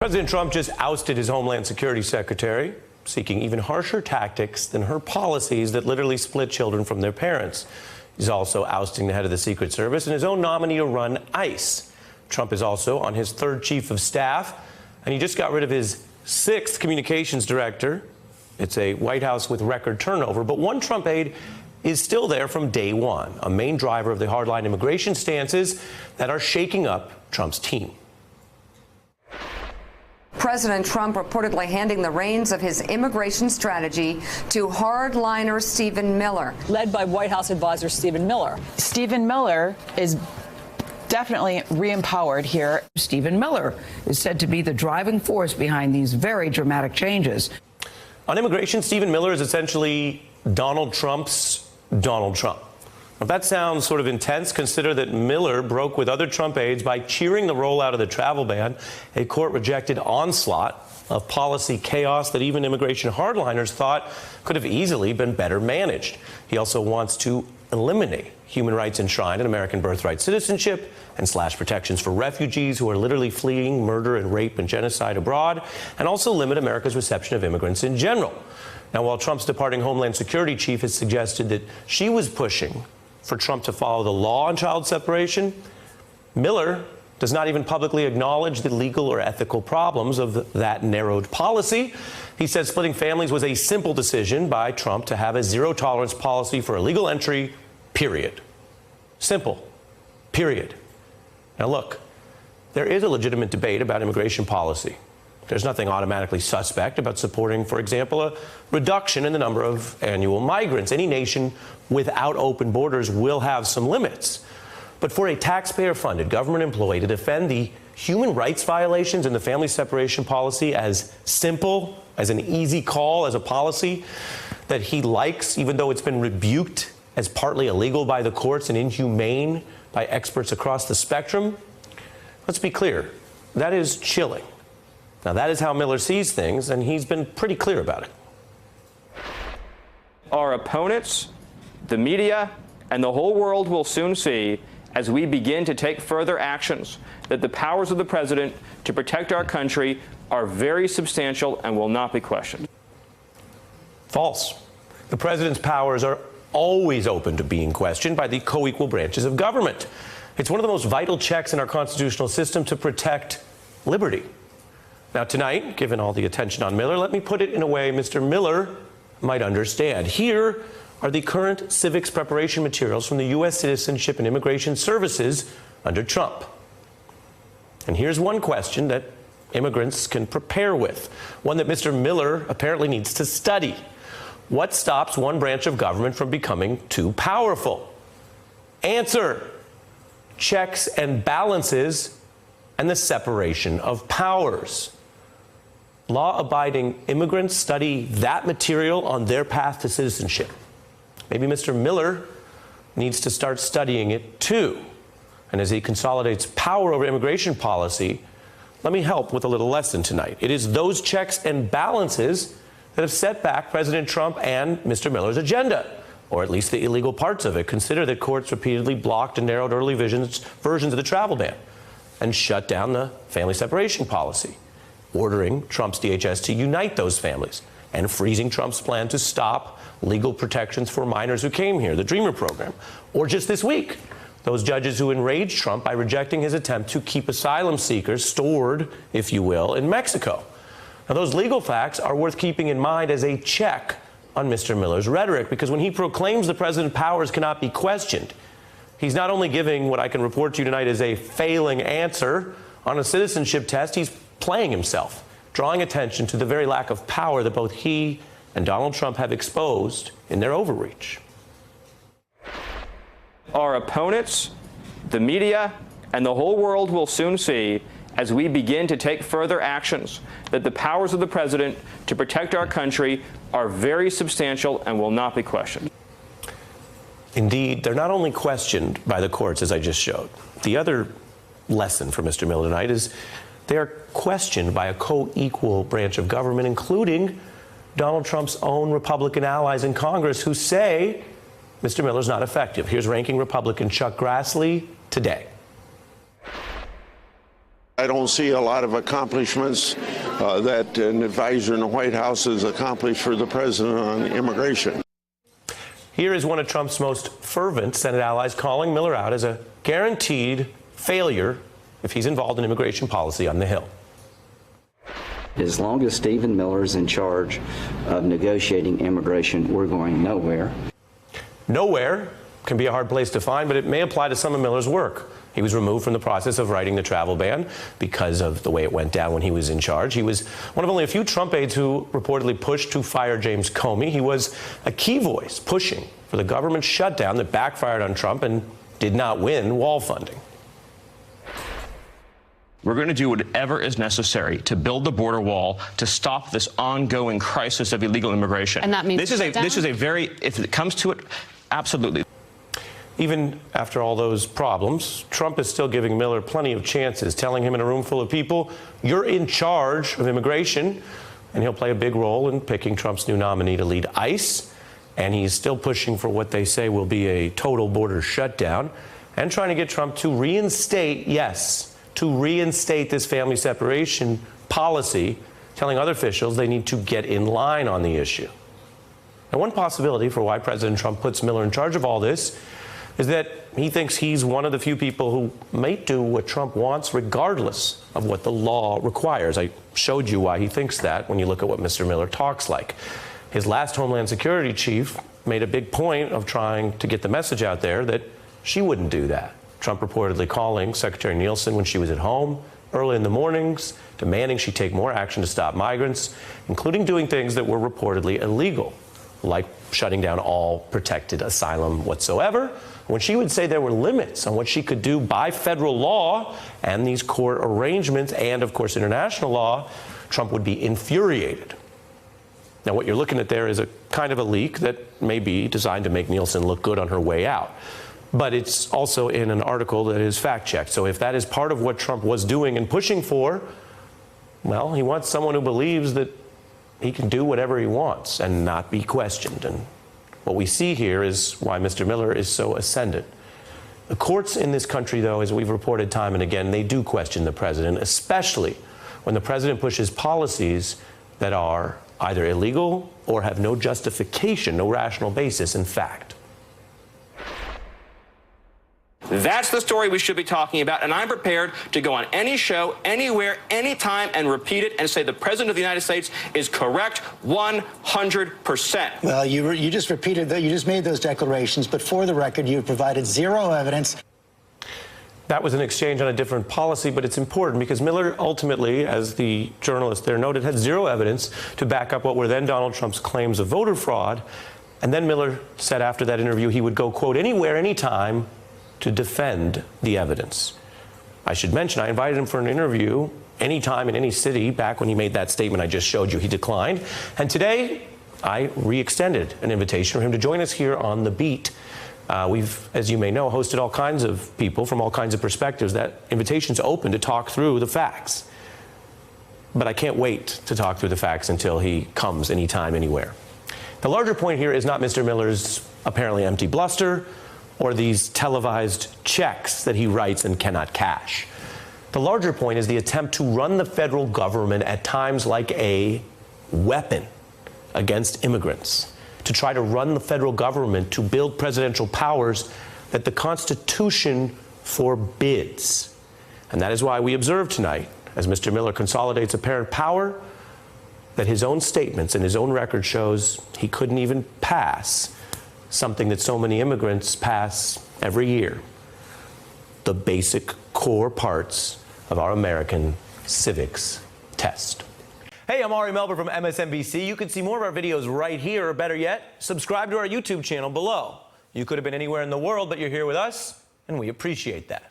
President Trump just ousted his Homeland Security Secretary, seeking even harsher tactics than her policies that literally split children from their parents. He's also ousting the head of the Secret Service and his own nominee to run ICE. Trump is also on his third chief of staff, and he just got rid of his sixth communications director. It's a White House with record turnover, but one Trump aide is still there from day one, a main driver of the hardline immigration stances that are shaking up Trump's team. President Trump reportedly handing the reins of his immigration strategy to hardliner Stephen Miller. Led by White House advisor Stephen Miller. Stephen Miller is definitely re-empowered here. Stephen Miller is said to be the driving force behind these very dramatic changes. On immigration, Stephen Miller is essentially Donald Trump's Donald Trump. If that sounds sort of intense, consider that Miller broke with other Trump aides by cheering the rollout of the travel ban, a court-rejected onslaught of policy chaos that even immigration hardliners thought could have easily been better managed. He also wants to eliminate human rights enshrined in American birthright citizenship and slash protections for refugees who are literally fleeing murder and rape and genocide abroad, and also limit America's reception of immigrants in general. Now, while Trump's departing Homeland Security chief has suggested that she was pushing for Trump to follow the law on child separation, Miller does not even publicly acknowledge the legal or ethical problems of that narrowed policy. He said splitting families was a simple decision by Trump to have a zero-tolerance policy for illegal entry, period. Simple, period. Now look, there is a legitimate debate about immigration policy. There's nothing automatically suspect about supporting, for example, a reduction in the number of annual migrants. Any nation without open borders will have some limits. But for a taxpayer-funded government employee to defend the human rights violations in the family separation policy as simple, as an easy call, as a policy that he likes, even though it's been rebuked as partly illegal by the courts and inhumane by experts across the spectrum, let's be clear, that is chilling. Now, that is how Miller sees things, and he's been pretty clear about it. Our opponents, the media, and the whole world will soon see, as we begin to take further actions, that the powers of the president to protect our country are very substantial and will not be questioned. False. The president's powers are always open to being questioned by the co-equal branches of government. It's one of the most vital checks in our constitutional system to protect liberty. Now, tonight, given all the attention on Miller, let me put it in a way Mr. Miller might understand. Here are the current civics preparation materials from the U.S. Citizenship and Immigration Services under Trump. And here's one question that immigrants can prepare with, one that Mr. Miller apparently needs to study. What stops one branch of government from becoming too powerful? Answer: checks and balances and the separation of powers. Law-abiding immigrants study that material on their path to citizenship. Maybe Mr. Miller needs to start studying it too. And as he consolidates power over immigration policy, let me help with a little lesson tonight. It is those checks and balances that have set back President Trump and Mr. Miller's agenda, or at least the illegal parts of it. Consider that courts repeatedly blocked and narrowed early versions of the travel ban and shut down the family separation policy, ordering Trump's DHS to unite those families, and freezing Trump's plan to stop legal protections for minors who came here, the Dreamer program. Or just this week, those judges who enraged Trump by rejecting his attempt to keep asylum seekers stored, if you will, in Mexico. Now, those legal facts are worth keeping in mind as a check on Mr. Miller's rhetoric, because when he proclaims the president's powers cannot be questioned, he's not only giving what I can report to you tonight as a failing answer on a citizenship test, he's playing himself, drawing attention to the very lack of power that both he and Donald Trump have exposed in their overreach. Our opponents, the media, and the whole world will soon see, as we begin to take further actions, that the powers of the president to protect our country are very substantial and will not be questioned. Indeed, they're not only questioned by the courts, as I just showed. The other lesson for Mr. Miller tonight is they are questioned by a co-equal branch of government, including Donald Trump's own Republican allies in Congress, who say Mr. Miller's not effective. Here's Ranking Republican Chuck Grassley today. I don't see a lot of accomplishments that an advisor in the White House has accomplished for the president on immigration. Here is one of Trump's most fervent Senate allies calling Miller out as a guaranteed failure if he's involved in immigration policy on the Hill. As long as Stephen Miller is in charge of negotiating immigration, we're going nowhere. Nowhere can be a hard place to find, but it may apply to some of Miller's work. He was removed from the process of writing the travel ban because of the way it went down when he was in charge. He was one of only a few Trump aides who reportedly pushed to fire James Comey. He was a key voice pushing for the government shutdown that backfired on Trump and did not win wall funding. We're going to do whatever is necessary to build the border wall to stop this ongoing crisis of illegal immigration. And that means this is a very, if it comes to it, absolutely. Even after all those problems, Trump is still giving Miller plenty of chances, telling him in a room full of people, you're in charge of immigration, and he'll play a big role in picking Trump's new nominee to lead ICE. And he's still pushing for what they say will be a total border shutdown and trying to get Trump to reinstate, yes, to reinstate this family separation policy, telling other officials they need to get in line on the issue. Now, one possibility for why President Trump puts Miller in charge of all this is that he thinks he's one of the few people who may do what Trump wants regardless of what the law requires. I showed you why he thinks that when you look at what Mr. Miller talks like. His last Homeland Security chief made a big point of trying to get the message out there that she wouldn't do that. Trump reportedly calling Secretary Nielsen when she was at home early in the mornings, demanding she take more action to stop migrants, including doing things that were reportedly illegal, like shutting down all protected asylum whatsoever, when she would say there were limits on what she could do by federal law and these court arrangements and, of course, international law, Trump would be infuriated. Now, what you're looking at there is a kind of a leak that may be designed to make Nielsen look good on her way out. But it's also in an article that is fact-checked. So if that is part of what Trump was doing and pushing for, well, he wants someone who believes that he can do whatever he wants and not be questioned. And what we see here is why Mr. Miller is so ascendant. The courts in this country, though, as we've reported time and again, they do question the president, especially when the president pushes policies that are either illegal or have no justification, no rational basis in fact. That's the story we should be talking about, and I'm prepared to go on any show, anywhere, anytime, and repeat it and say the President of the United States is correct 100%. Well, you just repeated that. You just made those declarations, but for the record, you've provided zero evidence. That was an exchange on a different policy, but it's important because Miller ultimately, as the journalist there noted, had zero evidence to back up what were then Donald Trump's claims of voter fraud. And then Miller said after that interview he would go, quote, anywhere, anytime, to defend the evidence. I should mention, I invited him for an interview anytime in any city back when he made that statement I just showed you. He declined. And today, I re-extended an invitation for him to join us here on The Beat. We've, as you may know, hosted all kinds of people from all kinds of perspectives. That invitation's open to talk through the facts. But I can't wait to talk through the facts until he comes anytime, anywhere. The larger point here is not Mr. Miller's apparently empty bluster or these televised checks that he writes and cannot cash. The larger point is the attempt to run the federal government at times like a weapon against immigrants, to try to run the federal government to build presidential powers that the Constitution forbids. And that is why we observe tonight, as Mr. Miller consolidates apparent power, that his own statements and his own record shows he couldn't even pass something that so many immigrants pass every year, the basic core parts of our American civics test. Hey, I'm Ari Melber from MSNBC. You can see more of our videos right here, or better yet, subscribe to our YouTube channel below. You could have been anywhere in the world, but you're here with us, and we appreciate that.